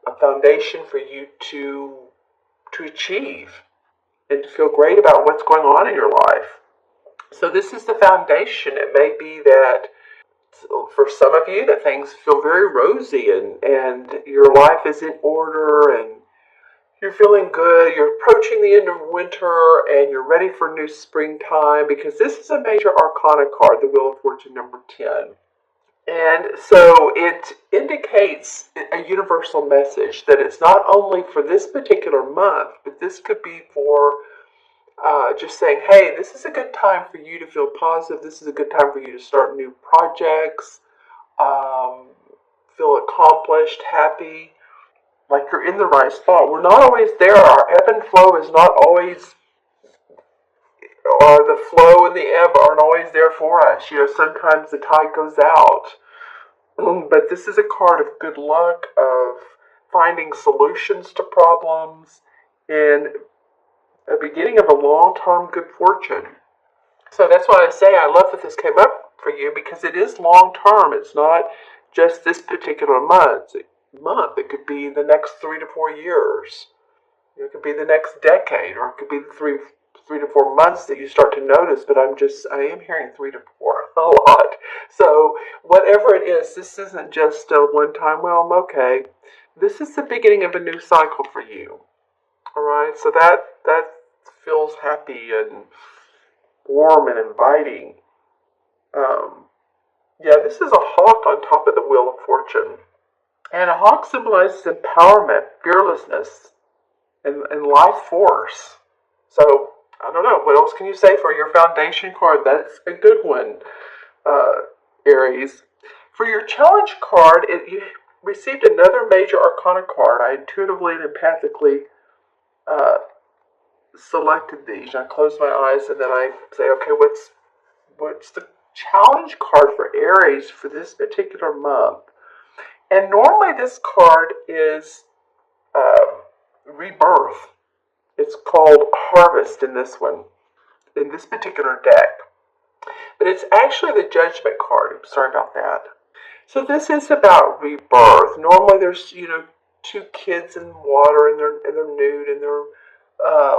a foundation for you to achieve and to feel great about what's going on in your life. So this is the foundation. It may be that for some of you that things feel very rosy and your life is in order and you're feeling good, you're approaching the end of winter and you're ready for new springtime, because this is a major arcana card, the Wheel of Fortune number 10. And so it indicates a universal message that it's not only for this particular month, but this could be for just saying, hey, this is a good time for you to feel positive. This is a good time for you to start new projects, um, feel accomplished, happy, like you're in the right spot. We're not always there. Our ebb and flow is not always, or the flow and the ebb aren't always there for us. Sometimes the tide goes out. But this is a card of good luck, of finding solutions to problems, and a beginning of a long-term good fortune. So that's why I say I love that this came up for you, because it is long-term. It's not just this particular month. It could be the next 3 to 4 years. It could be the next decade, or it could be the three to 4 months that you start to notice. But I am hearing 3 to 4 a lot. So whatever it is, this isn't just a one-time. Well, I'm okay. This is the beginning of a new cycle for you. All right. So that feels happy and warm and inviting. Yeah, this is a hawk on top of the Wheel of Fortune. And a hawk symbolizes empowerment, fearlessness, and life force. So, I don't know, what else can you say for your foundation card? That's a good one, Aries. For your challenge card, you received another major arcana card. I intuitively and empathically selected these. I close my eyes and then I say, okay, what's the challenge card for Aries for this particular month? And normally this card is rebirth. It's called Harvest in this one, in this particular deck. But it's actually the Judgment card. Sorry about that. So this is about rebirth. Normally there's, two kids in water and they're nude and they're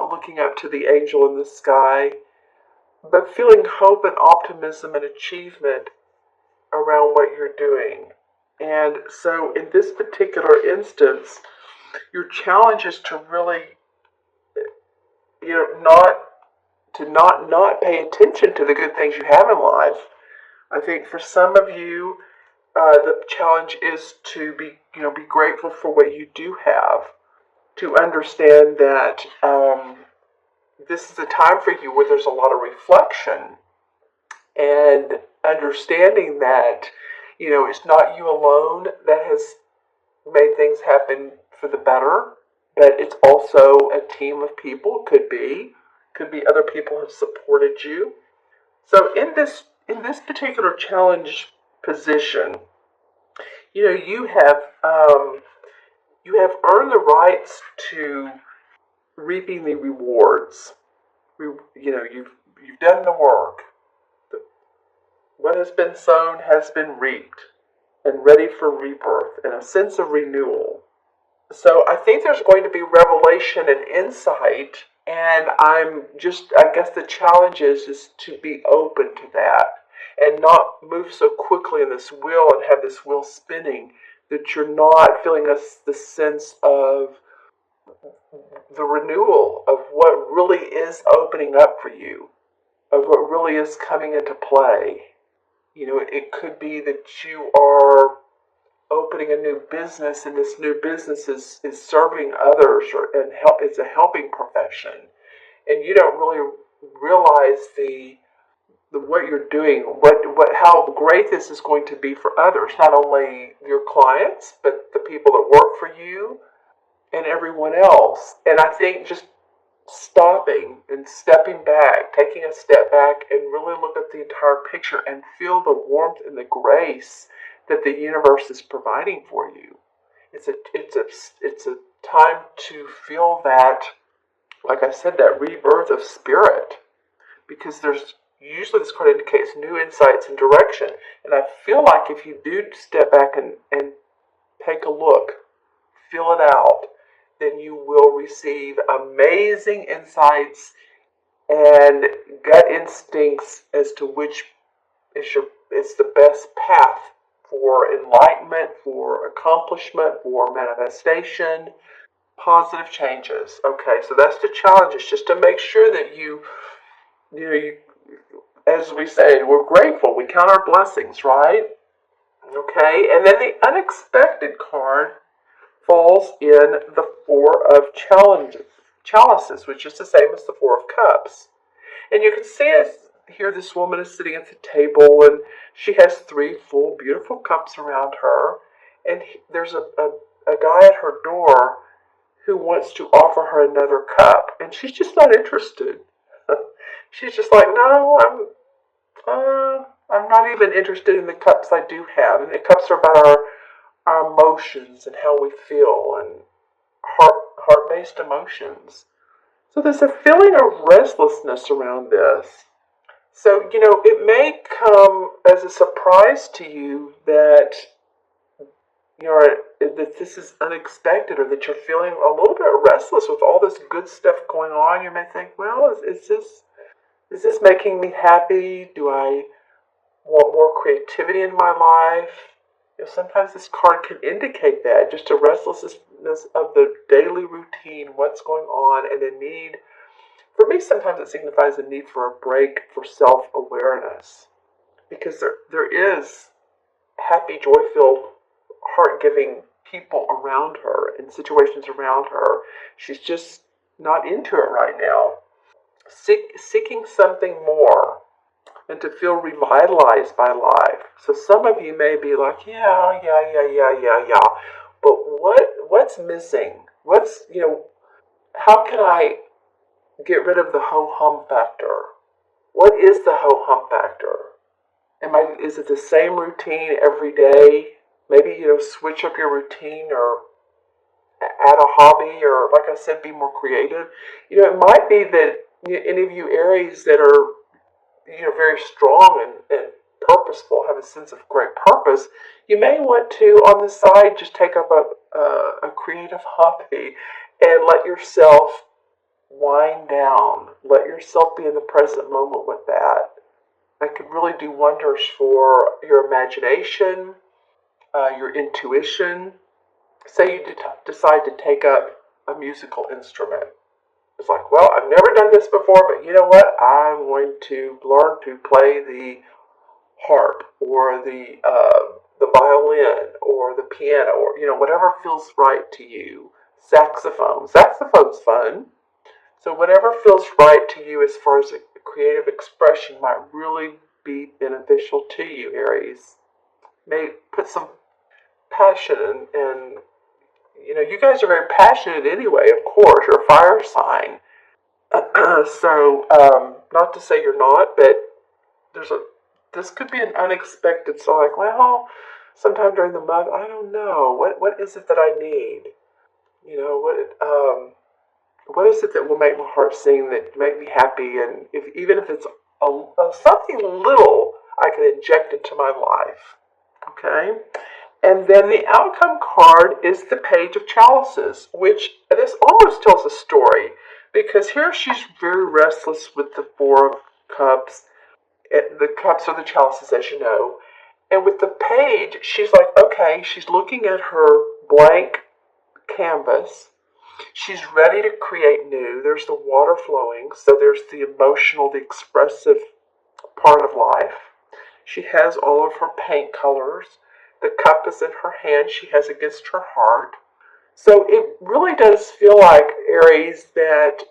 looking up to the angel in the sky, but feeling hope and optimism and achievement around what you're doing. And so in this particular instance, your challenge is to really, not pay attention to the good things you have in life. I think for some of you, the challenge is to be grateful for what you do have, to understand that this is a time for you where there's a lot of reflection and understanding that, it's not you alone that has made things happen for the better, but it's also a team of people. Could be other people have supported you. So in this particular challenge position, you have earned the rights to reaping the rewards. You've done the work. What has been sown has been reaped and ready for rebirth and a sense of renewal. So I think there's going to be revelation and insight, and I guess the challenge is to be open to that and not move so quickly in this wheel and have this wheel spinning that you're not feeling the sense of the renewal of what really is opening up for you, of what really is coming into play. It could be that you are opening a new business, and this new business is serving others, and it's a helping profession, and you don't really realize the what you're doing, how great this is going to be for others, not only your clients, but the people that work for you and everyone else. And I think just stopping and stepping back, taking a step back and really look at the entire picture and feel the warmth and the grace that the universe is providing for you. It's a time to feel that, like I said, that rebirth of spirit, because there's usually this card indicates new insights and direction. And I feel like if you do step back and take a look, feel it out, then you will receive amazing insights and gut instincts as to which is the best path for enlightenment, for accomplishment, for manifestation, positive changes. Okay, so that's the challenge. It's just to make sure that you, as we say, we're grateful. We count our blessings, right? Okay, and then the unexpected card falls in the Four of Chalices, which is the same as the Four of Cups. And you can see it here. This woman is sitting at the table, and she has three full, beautiful cups around her. And there's a guy at her door who wants to offer her another cup, and she's just not interested. She's just like, no, I'm not even interested in the cups I do have. And the cups are about our emotions and how we feel, and heart-based emotions. So there's a feeling of restlessness around this. So, it may come as a surprise to you that that this is unexpected, or that you're feeling a little bit restless with all this good stuff going on. You may think, well, is this making me happy? Do I want more creativity in my life? Sometimes this card can indicate that, just a restlessness of the daily routine, what's going on, and a need. For me, sometimes it signifies a need for a break, for self-awareness, because there is happy, joy-filled, heart-giving people around her and situations around her. She's just not into it right now. Seeking something more, and to feel revitalized by life. So some of you may be like, yeah. But what's missing? How can I get rid of the ho-hum factor? What is the ho-hum factor? Is it the same routine every day? Maybe, switch up your routine, or add a hobby, or, like I said, be more creative. It might be that any of you Aries that are, very strong and purposeful, have a sense of great purpose, you may want to, on the side, just take up a creative hobby and let yourself wind down. Let yourself be in the present moment with that. That could really do wonders for your imagination, your intuition. Say you decide to take up a musical instrument. It's like, well, I've never done this before, but you know what? I'm going to learn to play the harp, or the violin, or the piano, or whatever feels right to you. Saxophone's fun. So whatever feels right to you as far as a creative expression might really be beneficial to you, Aries. May put some passion and you guys are very passionate anyway, of course. You're a fire sign. So, not to say you're not, but this could be an unexpected, so like, well, sometime during the month, I don't know, what is it that I need? What is it that will make my heart sing, that make me happy, and even if it's something little I can inject into my life, okay? And then the outcome card is the Page of Chalices, which this almost tells a story, because here she's very restless with the Four of Cups. The cups are the chalices, as you know. And with the page, she's like, okay, she's looking at her blank canvas. She's ready to create new. There's the water flowing, so there's the emotional, the expressive part of life. She has all of her paint colors. The cup is in her hand. She has against her heart. So it really does feel like, Aries, that,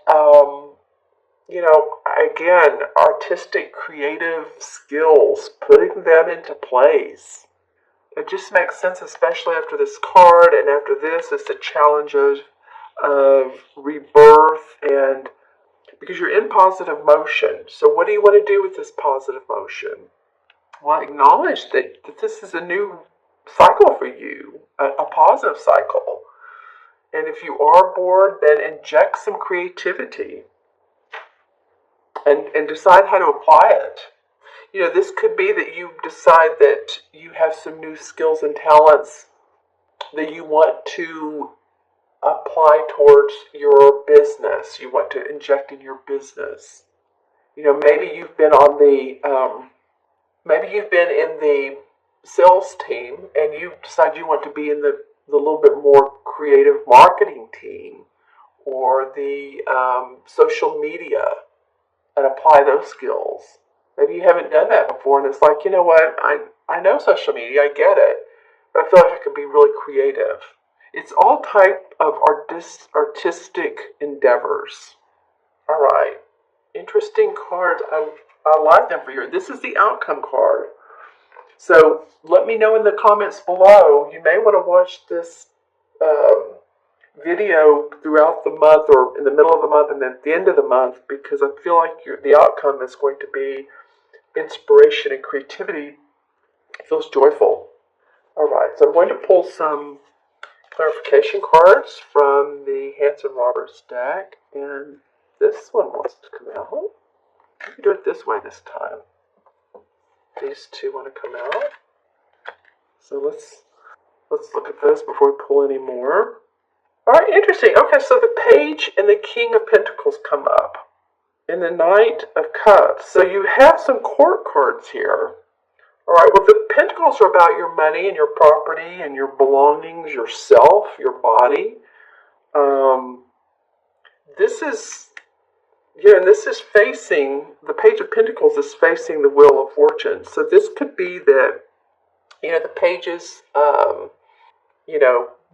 again, artistic, creative skills, putting them into place. It just makes sense, especially after this card, and after this is the challenges of rebirth, and because you're in positive motion. So what do you want to do with this positive motion? Well, acknowledge that this is a new cycle for you, a positive cycle. And if you are bored, then inject some creativity and decide how to apply it. This could be that you decide that you have some new skills and talents that you want to apply towards your business. You want to inject in your business. Maybe you've been on maybe you've been in the sales team and you decide you want to be in the little bit more creative marketing team or the social media and apply those skills. Maybe you haven't done that before and it's like, you know what, I know social media, I get it, but I feel like I could be really creative. It's all type of artistic endeavors. All right. Interesting cards. I like them for you. This is the outcome card. So let me know in the comments below. You may want to watch this video throughout the month or in the middle of the month and then at the end of the month because I feel like the outcome is going to be inspiration and creativity. It feels joyful. All right. So I'm going to pull some clarification cards from the Hanson Roberts deck, and this one wants to come out. Let me do it this way this time. These two want to come out. So let's look at this before we pull any more. All right, interesting. Okay, so the Page and the King of Pentacles come up, and the Knight of Cups. So you have some court cards here. All right, well, the Pentacles are about your money and your property and your belongings, yourself, your body. This is, and this is facing, the Page of Pentacles is facing the Wheel of Fortune. So this could be that, the pages,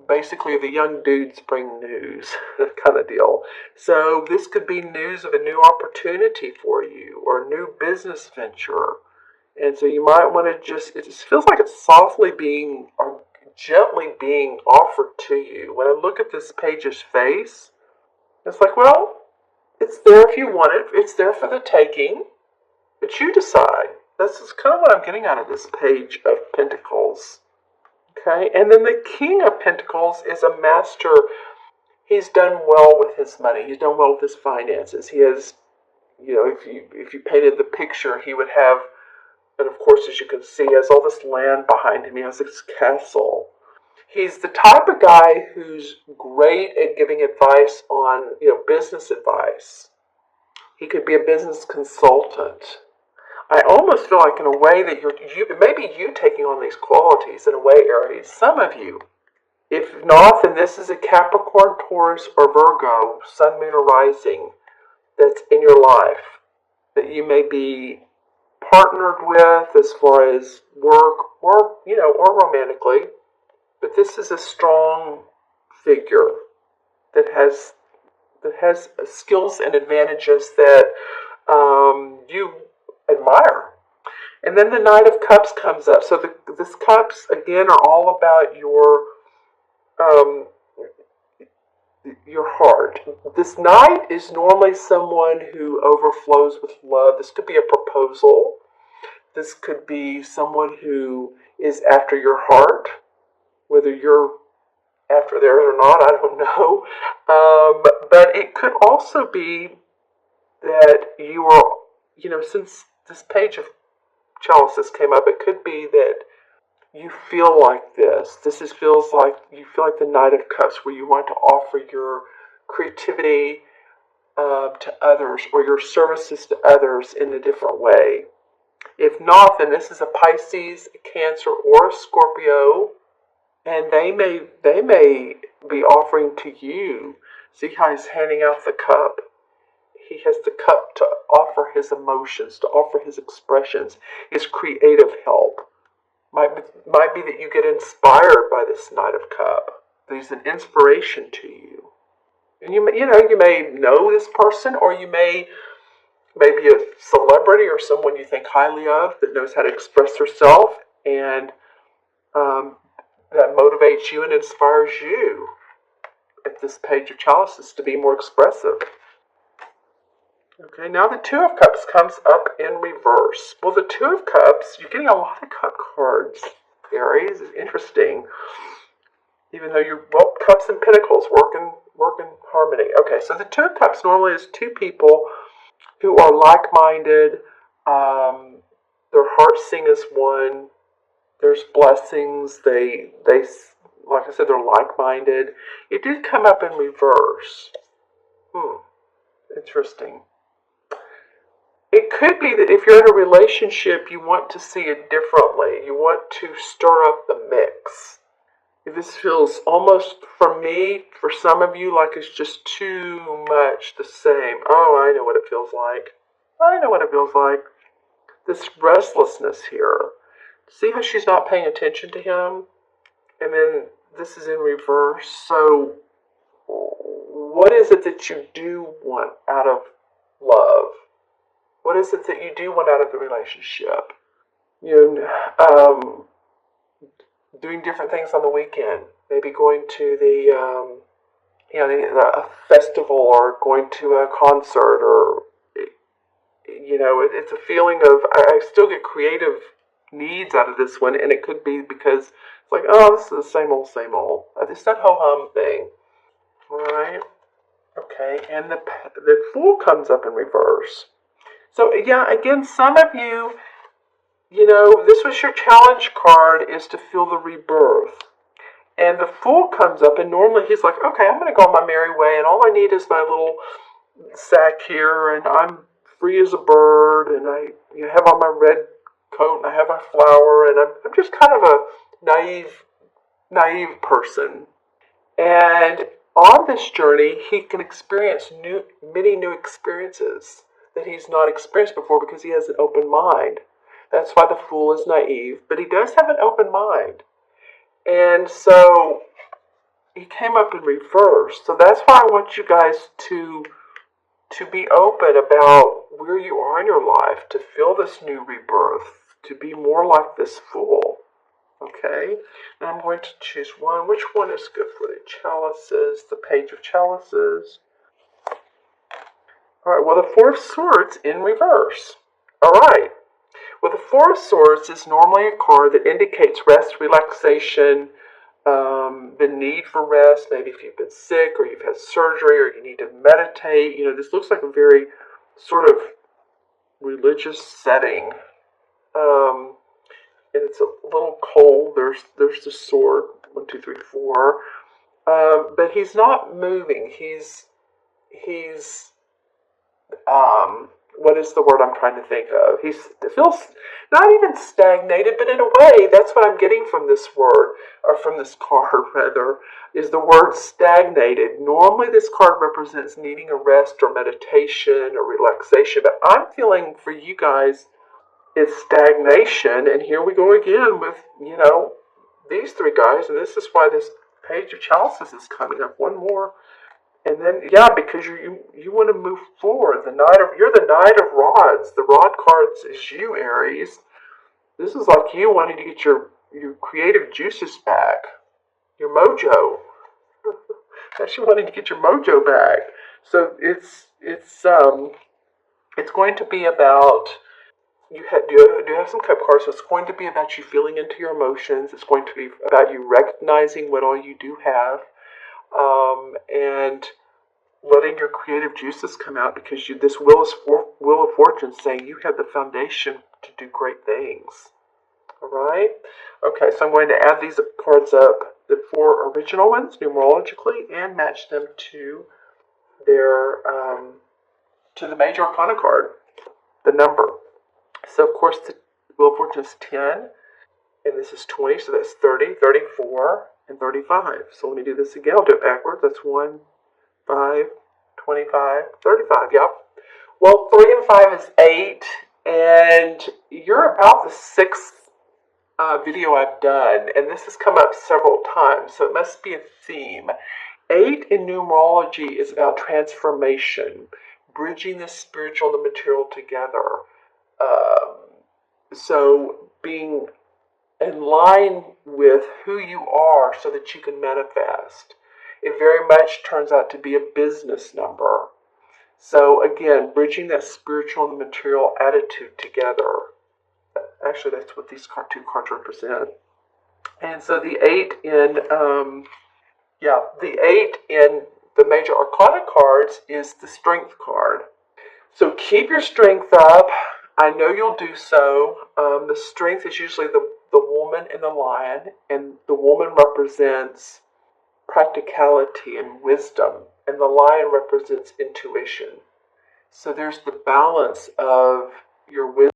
basically the young dudes bring news kind of deal. So this could be news of a new opportunity for you or a new business venture. And so you might want to it just feels like it's softly being or gently being offered to you. When I look at this page's face, it's like, well, it's there if you want it. It's there for the taking. But you decide. This is kind of what I'm getting out of this Page of Pentacles. Okay, and then the King of Pentacles is a master. He's done well with his money. He's done well with his finances. He has, if you painted the picture, he would have, and of course, as you can see, he has all this land behind him. He has this castle. He's the type of guy who's great at giving advice on, business advice. He could be a business consultant. I almost feel like in a way that maybe you taking on these qualities in a way, Aries. Some of you. If not, then this is a Capricorn, Taurus, or Virgo, Sun, Moon, or Rising that's in your life that you may be partnered with as far as work or romantically. But this is a strong figure that has skills and advantages that you admire. And then the Knight of Cups comes up. So this cups again are all about your heart. This Knight is normally someone who overflows with love. This could be a proposal. This could be someone who is after your heart, whether you're after theirs or not, I don't know. But it could also be that you are, since this Page of Chalices came up, it could be that you feel like this. Feels like you feel like the Knight of Cups, where you want to offer your creativity to others or your services to others in a different way. If not, then this is a Pisces, a Cancer, or a Scorpio, and they may be offering to you. See how he's handing out the cup? He has the cup to offer his emotions, to offer his expressions, his creative help. Might be that you get inspired by this Knight of Cup. He's an inspiration to you. And you may know this person, or you may be a celebrity or someone you think highly of that knows how to express herself, and that motivates you and inspires you at this Page of Chalices to be more expressive. Okay, now the Two of Cups comes up in reverse. Well, the Two of Cups, you're getting a lot of cup cards, Aries. It's interesting. Even though Cups and Pentacles work in harmony. Okay, so the Two of Cups normally is two people who are like-minded. Their hearts sing as one. There's blessings. They like I said, they're like-minded. It did come up in reverse. Interesting. It could be that if you're in a relationship, you want to see it differently. You want to stir up the mix. This feels almost, for me, for some of you, like it's just too much the same. Oh, I know what it feels like. I know what it feels like. This restlessness here. See how she's not paying attention to him? And then this is in reverse. So what is it that you do want out of love? What is it that you do want out of the relationship? Doing different things on the weekend. Maybe going to a festival, or going to a concert, or it's a feeling of I still get creative needs out of this one, and it could be because it's like, oh, this is the same old, same old. It's that ho hum thing. All right. Okay, and the Fool comes up in reverse. So yeah, again, some of you, this was your challenge card, is to feel the rebirth. And the Fool comes up, and normally he's like, okay, I'm going to go on my merry way, and all I need is my little sack here, and I'm free as a bird, and I have on my red coat, and I have my flower, and I'm just kind of a naive person. And on this journey, he can experience many new experiences that he's not experienced before because he has an open mind. That's why the Fool is naive, but he does have an open mind. And so he came up in reverse. So that's why I want you guys to be open about where you are in your life, to feel this new rebirth, to be more like this Fool. Okay, now I'm going to choose one. Which one is good for the chalices? The Page of Chalices. All right, well, the Four of Swords in reverse. All right, well, the Four of Swords is normally a card that indicates rest, relaxation, the need for rest. Maybe if you've been sick, or you've had surgery, or you need to meditate. This looks like a very sort of religious setting. And it's a little cold. There's the sword. 1, 2, 3, 4. But he's not moving. He's what is the word I'm trying to think of? It feels not even stagnated, but in a way, that's what I'm getting from this word, or from this card rather, is the word stagnated. Normally this card represents needing a rest or meditation or relaxation, but I'm feeling for you guys it's stagnation. And here we go again with, these three guys, and this is why this Page of Chalices is coming up. One more. And then, because you want to move forward. You're the Knight of Rods. The Rod cards is you, Aries. This is like you wanting to get your creative juices back, your mojo. Actually, wanting to get your mojo back. So it's going to be about. Do you have some cup cards? So it's going to be about you feeling into your emotions. It's going to be about you recognizing what all you do have, and letting your creative juices come out, because this Wheel of Fortune saying you have the foundation to do great things. All right? Okay, so I'm going to add these cards up, the 4 original ones, numerologically, and match them to their to the Major Arcana card, the number. So, of course, the Wheel of Fortune is 10, and this is 20, so that's 30, 34, and 35. So let me do this again. I'll do it backwards. That's 1, 5, 25, 35, yeah. Well, 3 and 5 is 8, and you're about the 6th video I've done, and this has come up several times, so it must be a theme. 8 in numerology is about transformation, bridging the spiritual and the material together. So being in line with who you are so that you can manifest. It very much turns out to be a business number. So again, bridging that spiritual and material attitude together. Actually, that's what these 2 cards represent. And so the 8 in the Major Arcana cards is the Strength card. So keep your strength up. I know you'll do so. The strength is usually the woman and the lion, and the woman represents practicality and wisdom, and the lion represents intuition. So there's the balance of your wisdom.